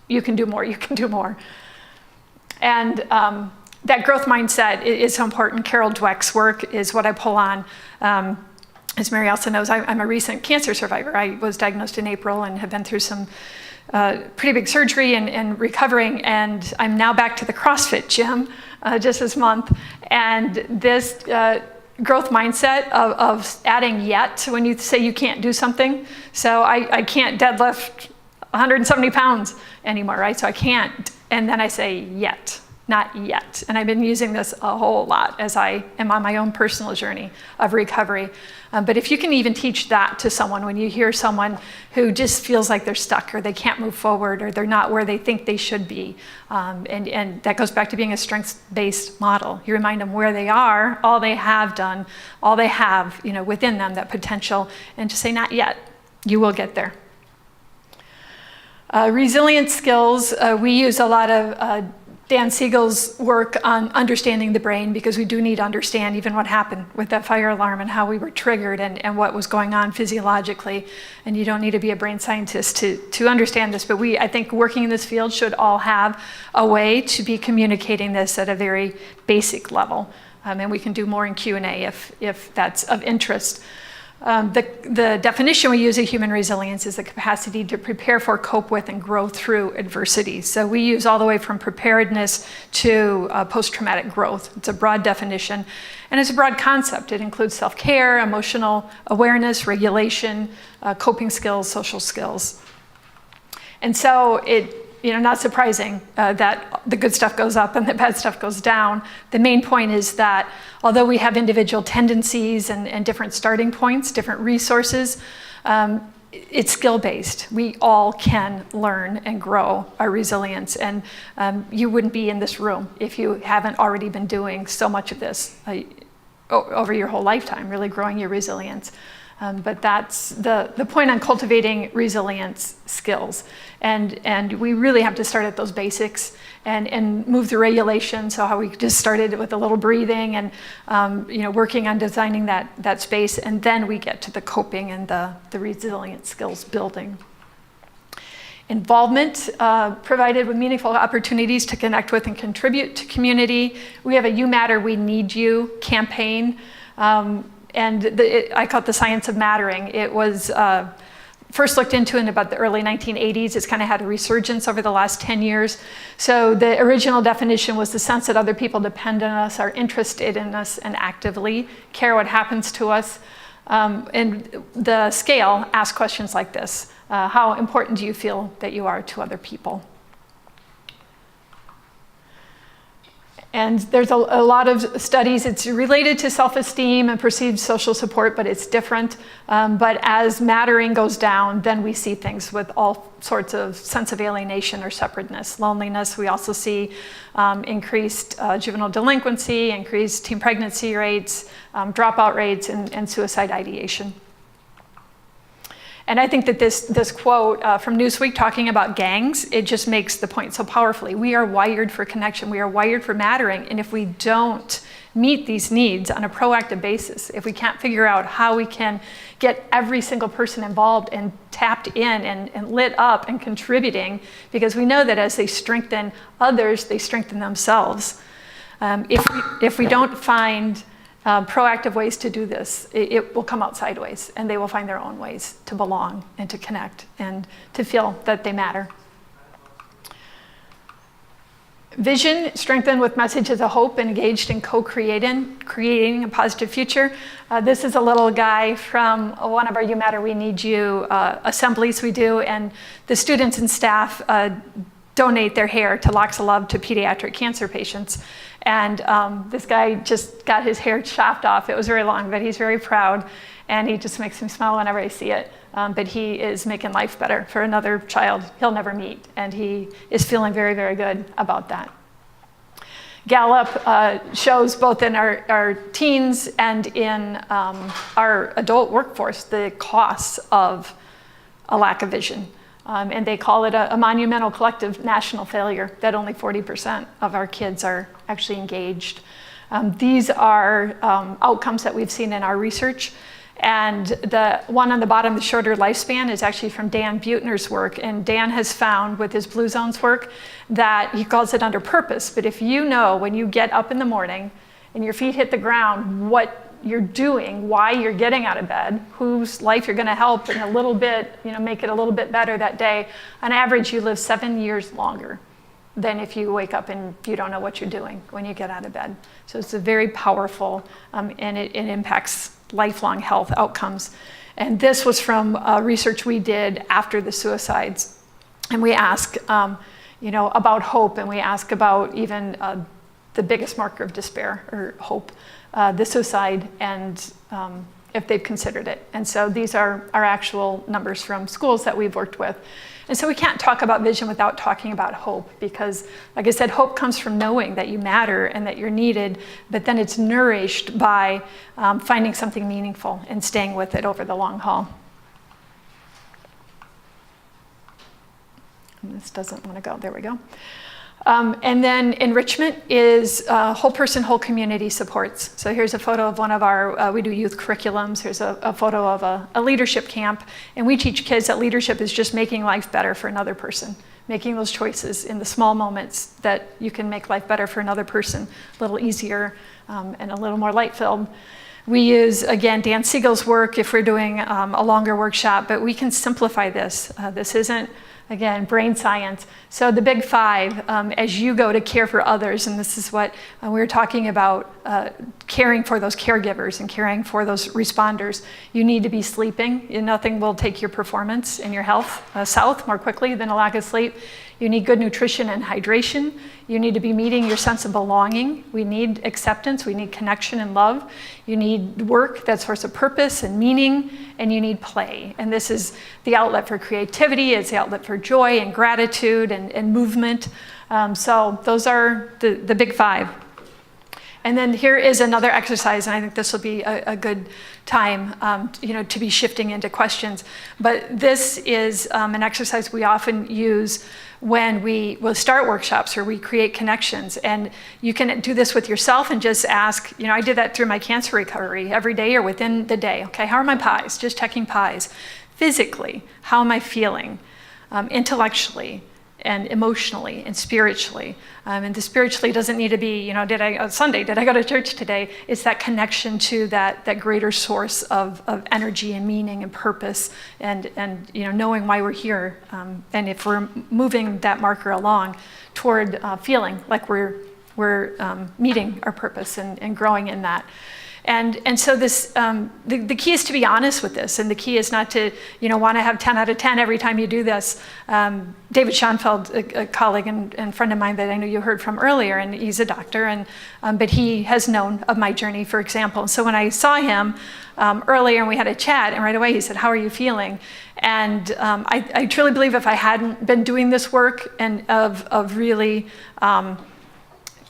you can do more, you can do more. And that growth mindset is so important. Carol Dweck's work is what I pull on. As Mary also knows, I'm a recent cancer survivor. I was diagnosed in April and have been through some pretty big surgery and recovering, and I'm now back to the CrossFit gym just this month. And this growth mindset of adding yet when you say you can't do something. So I can't deadlift 170 pounds anymore, right? So I can't. And then I say yet. Not yet. And I've been using this a whole lot as I am on my own personal journey of recovery. But if you can even teach that to someone, when you hear someone who just feels like they're stuck or they can't move forward or they're not where they think they should be, and that goes back to being a strengths-based model. You remind them where they are, all they have done, all they have within them, that potential, and to say not yet, you will get there. Resilience skills, we use a lot of Dan Siegel's work on understanding the brain, because we do need to understand even what happened with that fire alarm and how we were triggered and what was going on physiologically. And you don't need to be a brain scientist to understand this, but I think working in this field should all have a way to be communicating this at a very basic level. And we can do more in Q&A if that's of interest. The definition we use of human resilience is the capacity to prepare for, cope with, and grow through adversity. So we use all the way from preparedness to post-traumatic growth. It's a broad definition, and it's a broad concept. It includes self-care, emotional awareness, regulation, coping skills, social skills. And so not surprising that the good stuff goes up and the bad stuff goes down. The main point is that although we have individual tendencies and different starting points, different resources, it's skill-based. We all can learn and grow our resilience. And you wouldn't be in this room if you haven't already been doing so much of this over your whole lifetime, really growing your resilience. But that's the point on cultivating resilience skills. And we really have to start at those basics and move through regulation. So how we just started with a little breathing and working on designing that space. And then we get to the coping and the resilient skills building. Involvement, provided with meaningful opportunities to connect with and contribute to community. We have a You Matter, We Need You campaign. I call it the science of mattering. It was first looked into in about the early 1980s. It's kind of had a resurgence over the last 10 years. So the original definition was the sense that other people depend on us, are interested in us, and actively care what happens to us. And the scale asks questions like this. How important do you feel that you are to other people? And there's a lot of studies. It's related to self-esteem and perceived social support, but it's different. But as mattering goes down, then we see things with all sorts of sense of alienation or separateness, loneliness. We also see increased juvenile delinquency, increased teen pregnancy rates, dropout rates, and suicide ideation. And I think that this quote from Newsweek talking about gangs, it just makes the point so powerfully. We are wired for connection. We are wired for mattering. And if we don't meet these needs on a proactive basis, if we can't figure out how we can get every single person involved and tapped in and lit up and contributing, because we know that as they strengthen others, they strengthen themselves. If we don't find proactive ways to do this, it will come out sideways, and they will find their own ways to belong and to connect and to feel that they matter. Vision, strengthened with messages of hope and engaged in creating a positive future. This is a little guy from one of our You Matter, We Need You assemblies we do, and the students and staff donate their hair to Locks of Love to pediatric cancer patients. And this guy just got his hair chopped off. It was very long, but he's very proud. And he just makes me smile whenever I see it. But he is making life better for another child he'll never meet. And he is feeling very, very good about that. Gallup shows both in our teens and in our adult workforce the costs of a lack of vision. And they call it a monumental collective national failure that only 40% of our kids are actually engaged. These are outcomes that we've seen in our research. And the one on the bottom, the shorter lifespan, is actually from Dan Buettner's work. And Dan has found with his Blue Zones work that he calls it under purpose. But if you know when you get up in the morning and your feet hit the ground, what you're doing, why you're getting out of bed, whose life you're going to help in a little bit, make it a little bit better that day, on average you live 7 years longer than if you wake up and you don't know what you're doing when you get out of bed. So it's a very powerful, and it impacts lifelong health outcomes. And this was from research we did after the suicides. And we ask, about hope, and we ask about even the biggest marker of despair or hope, the suicide, and if they've considered it. And so these are our actual numbers from schools that we've worked with. And so we can't talk about vision without talking about hope, because, like I said, hope comes from knowing that you matter and that you're needed, but then it's nourished by finding something meaningful and staying with it over the long haul. And this doesn't want to go. There we go. And then enrichment is whole person, whole community supports. So here's a photo of one of our, we do youth curriculums. Here's a photo of a leadership camp. And we teach kids that leadership is just making life better for another person, making those choices in the small moments that you can make life better for another person, a little easier and a little more light-filled. We use, again, Dan Siegel's work if we're doing a longer workshop, but we can simplify this. This isn't, again, brain science. So the big five, as you go to care for others, and this is what we were talking about, caring for those caregivers and caring for those responders, you need to be sleeping. Nothing will take your performance and your health south more quickly than a lack of sleep. You need good nutrition and hydration. You need to be meeting your sense of belonging. We need acceptance. We need connection and love. You need work that's source of purpose and meaning, and you need play. And this is the outlet for creativity. It's the outlet for joy and gratitude and movement. So those are the big five. And then here is another exercise, and I think this will be a good time, to be shifting into questions. But this is an exercise we often use when we will start workshops or we create connections. And you can do this with yourself and just ask, I did that through my cancer recovery every day or within the day. Okay, how are my pies? Just checking pies. Physically, how am I feeling? Intellectually, and emotionally and spiritually. And the spiritually doesn't need to be, Sunday, did I go to church today? It's that connection to that greater source of energy and meaning and purpose and knowing why we're here. And if we're moving that marker along toward feeling like we're meeting our purpose and growing in that. And so this, the key is to be honest with this, and the key is not to, want to have 10 out of 10 every time you do this. David Schoenfeld, a colleague and friend of mine that I know you heard from earlier, and he's a doctor, but he has known of my journey, for example. So when I saw him earlier and we had a chat, and right away he said, "How are you feeling?" And I truly believe if I hadn't been doing this work and of really,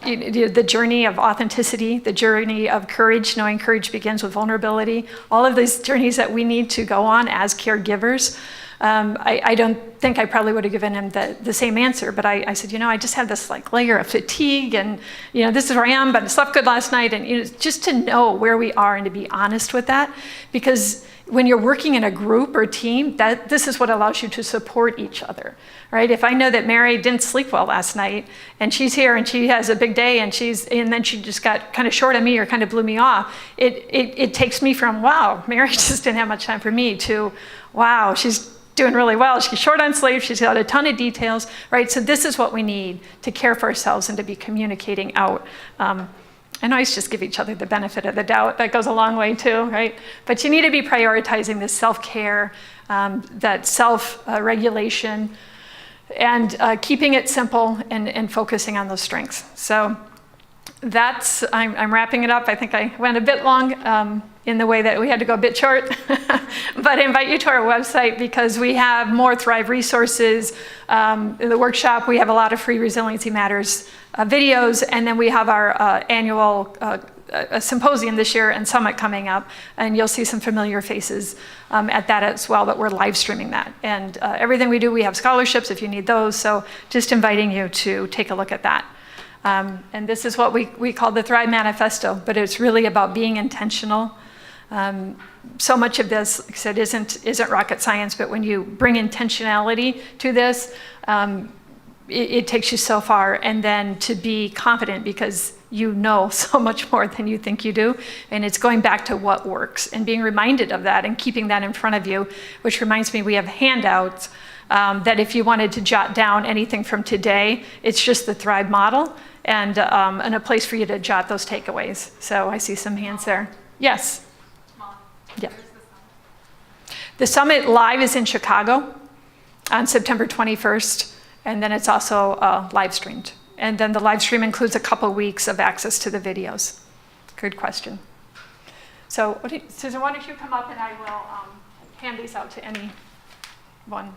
the journey of authenticity, the journey of courage, knowing courage begins with vulnerability, all of these journeys that we need to go on as caregivers, I don't think I probably would have given him the same answer, but I said, I just had this layer of fatigue and, this is where I am, but I slept good last night. And just to know where we are and to be honest with that, because when you're working in a group or team, this is what allows you to support each other, right? If I know that Mary didn't sleep well last night and she's here and she has a big day and then she just got kind of short on me or kind of blew me off, it takes me from, wow, Mary just didn't have much time for me, to, wow, she's doing really well. She's short on sleep. She's got a ton of details, right? So this is what we need to care for ourselves and to be communicating out. And always just give each other the benefit of the doubt. That goes a long way too, right? But you need to be prioritizing this self-care, that self-regulation, and keeping it simple and focusing on those strengths. So I'm wrapping it up. I think I went a bit long in the way that we had to go a bit short, but I invite you to our website because we have more Thrive resources. In the workshop, we have a lot of free Resiliency Matters videos, and then we have our annual symposium this year and summit coming up, and you'll see some familiar faces at that as well, but we're live streaming that. And everything we do, we have scholarships if you need those, so just inviting you to take a look at that. And this is what we call the Thrive Manifesto, but it's really about being intentional. So much of this, like I said, isn't rocket science, but when you bring intentionality to this, it takes you so far. And then to be confident because you know so much more than you think you do. And it's going back to what works and being reminded of that and keeping that in front of you, which reminds me we have handouts that if you wanted to jot down anything from today, it's just the Thrive model and a place for you to jot those takeaways. So I see some hands there. Yes. Yeah. The summit live is in Chicago on September 21st, and then it's also live streamed. And then the live stream includes a couple weeks of access to the videos. Good question. So, Susan, why don't you come up and I will hand these out to anyone.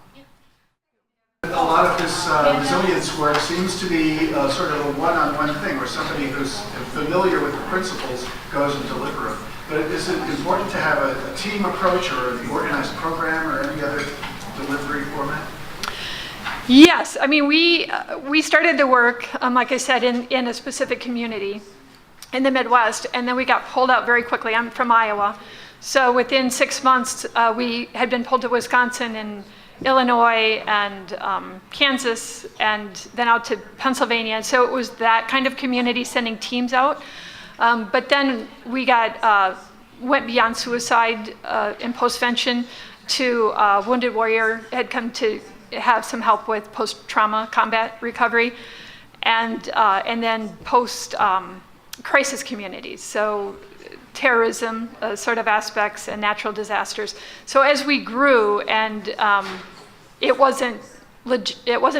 A lot of this resilience work seems to be sort of a one-on-one thing where somebody who's familiar with the principles goes and delivers them. But is it important to have a team approach or an organized program or any other delivery format? Yes, I mean, we started the work, like I said, in a specific community in the Midwest, and then we got pulled out very quickly. I'm from Iowa. So within 6 months, we had been pulled to Wisconsin and Illinois and Kansas, and then out to Pennsylvania. So it was that kind of community sending teams out. But then we went beyond suicide in postvention to Wounded Warrior, had come to have some help with post-trauma combat recovery, and then post-crisis communities. So terrorism sort of aspects and natural disasters. So as we grew and it wasn't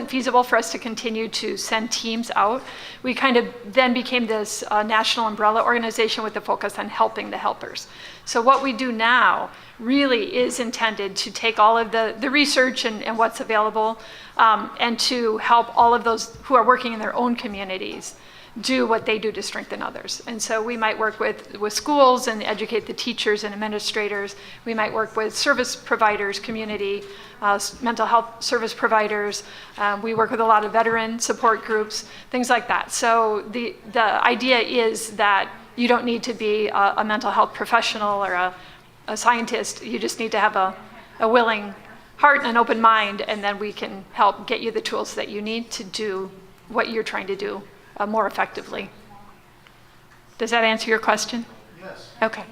feasible for us to continue to send teams out, we kind of then became this national umbrella organization with the focus on helping the helpers. So what we do now really is intended to take all of the research and what's available and to help all of those who are working in their own communities do what they do to strengthen others. And so we might work with schools and educate the teachers and administrators. We might work with service providers, community, mental health service providers. We work with a lot of veteran support groups, things like that. So the idea is that you don't need to be a mental health professional or a scientist. You just need to have a willing heart and an open mind, and then we can help get you the tools that you need to do what you're trying to do more effectively. Does that answer your question? Yes. Okay.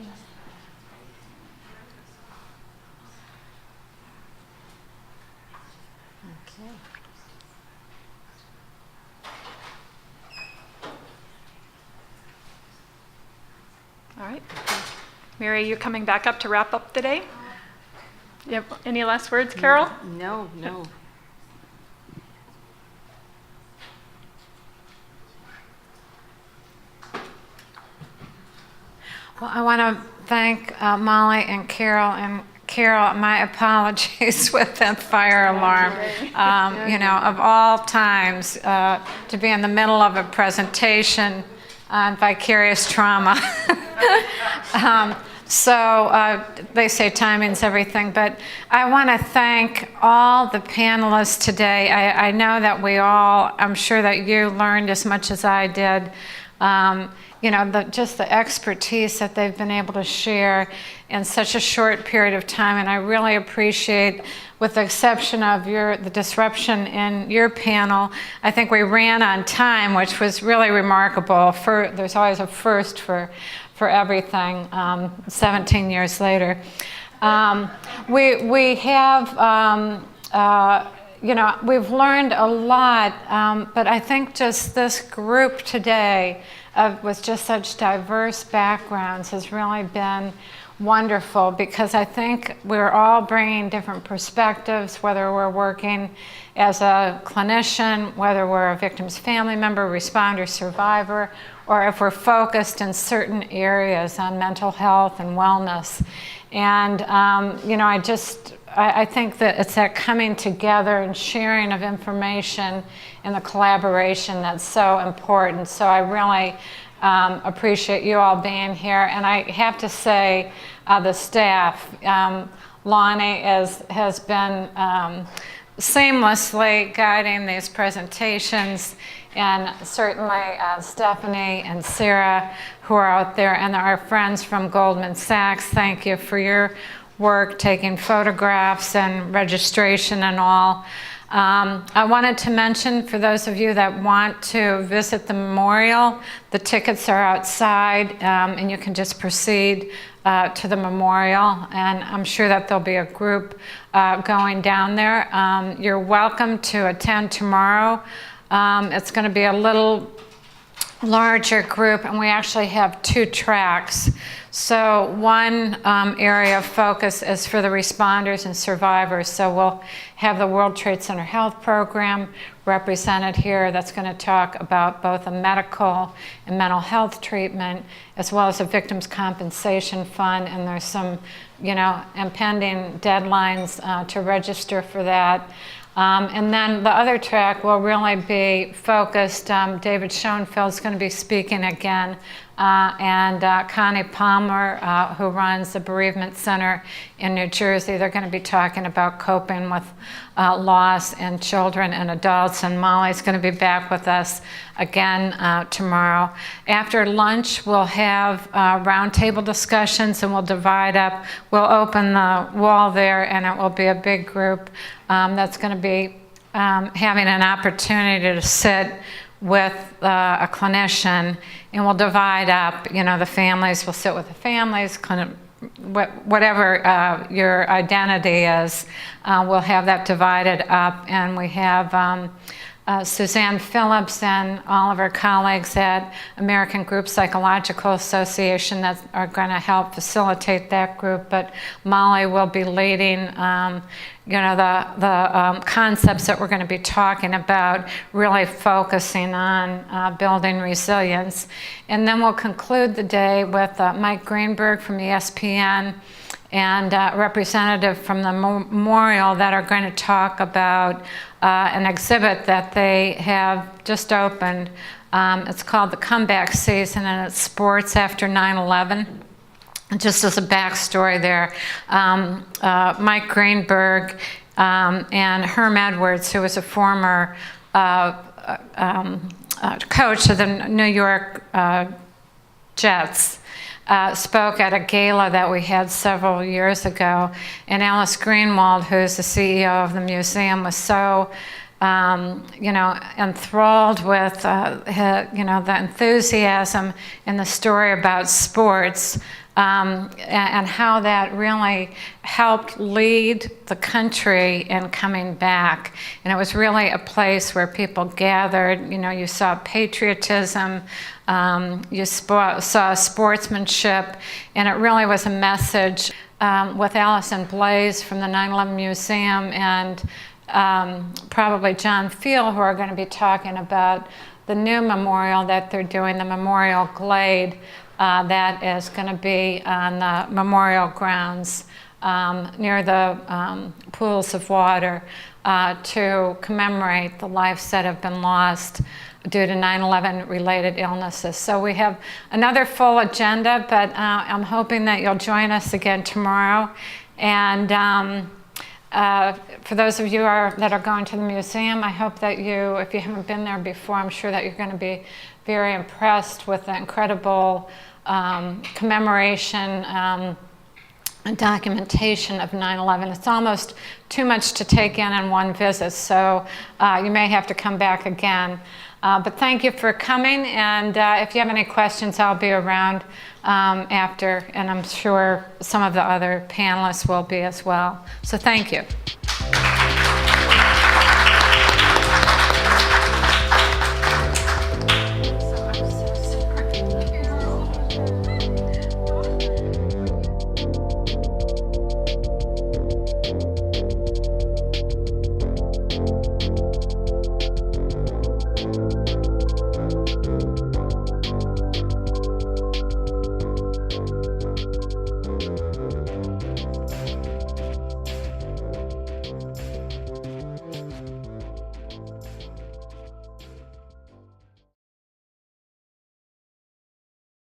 All right. Mary, you're coming back up to wrap up the day? You have any last words, Carol? No. Well, I want to thank Mollie and Carol. And Carol, my apologies with that fire alarm. Of all times, to be in the middle of a presentation on vicarious trauma. So they say timing's everything, but I want to thank all the panelists today. I know that I'm sure that you learned as much as I did. Just the expertise that they've been able to share in such a short period of time, and I really appreciate, with the exception of the disruption in your panel, I think we ran on time, which was really remarkable. There's always a first for everything, 17 years later. We have, we've learned a lot, but I think just this group today with just such diverse backgrounds has really been wonderful, because I think we're all bringing different perspectives, whether we're working as a clinician, whether we're a victim's family member, responder, survivor, or if we're focused in certain areas on mental health and wellness. And, I think that it's that coming together and sharing of information and the collaboration that's so important. So I really appreciate you all being here. And I have to say, the staff, Lonnie has been seamlessly guiding these presentations, and certainly Stephanie and Sarah, who are out there, and our friends from Goldman Sachs, thank you for your work taking photographs and registration and all. I wanted to mention, for those of you that want to visit the memorial, the tickets are outside, and you can just proceed to the memorial, and I'm sure that there'll be a group going down there. You're welcome to attend tomorrow. It's going to be a little larger group, and we actually have 2 tracks. So one area of focus is for the responders and survivors. So we'll have the World Trade Center Health Program represented here. That's going to talk about both a medical and mental health treatment, as well as a victims' compensation fund. And there's some, impending deadlines to register for that. And then the other track will really be focused. David Schoenfeld is going to be speaking again, and Connie Palmer, who runs the Bereavement Center in New Jersey. They're going to be talking about coping with loss in children and adults, and Mollie's going to be back with us again tomorrow. After lunch, we'll have roundtable discussions, and we'll divide up. We'll open the wall there, and it will be a big group that's going to be having an opportunity to sit with a clinician, and we'll divide up. The families will sit with the families, whatever your identity is, we'll have that divided up. And we have Suzanne Phillips and all of our colleagues at American Group Psychological Association that are going to help facilitate that group. But Mollie will be leading the concepts that we're going to be talking about, really focusing on building resilience. And then we'll conclude the day with Mike Greenberg from ESPN and a representative from the memorial that are going to talk about an exhibit that they have just opened. It's called The Comeback Season, and it's sports after 9/11. Just as a backstory there, Mike Greenberg and Herm Edwards, who was a former coach of the New York Jets, spoke at a gala that we had several years ago, and Alice Greenwald, who's the CEO of the museum, was so enthralled with the enthusiasm in the story about sports, and how that really helped lead the country in coming back. And it was really a place where people gathered. You saw patriotism, you saw sportsmanship, and it really was a message with Allison Blaze from the 9/11 Museum and probably John Field, who are going to be talking about the new memorial that they're doing, the Memorial Glade, that is going to be on the memorial grounds near the pools of water to commemorate the lives that have been lost due to 9/11 related illnesses. So we have another full agenda, but I'm hoping that you'll join us again tomorrow. And for those of you that are going to the museum, I hope that you, if you haven't been there before, I'm sure that you're going to be very impressed with the incredible commemoration and documentation of 9/11. It's almost too much to take in one visit, so you may have to come back again. But thank you for coming, and if you have any questions, I'll be around after, and I'm sure some of the other panelists will be as well. So thank you.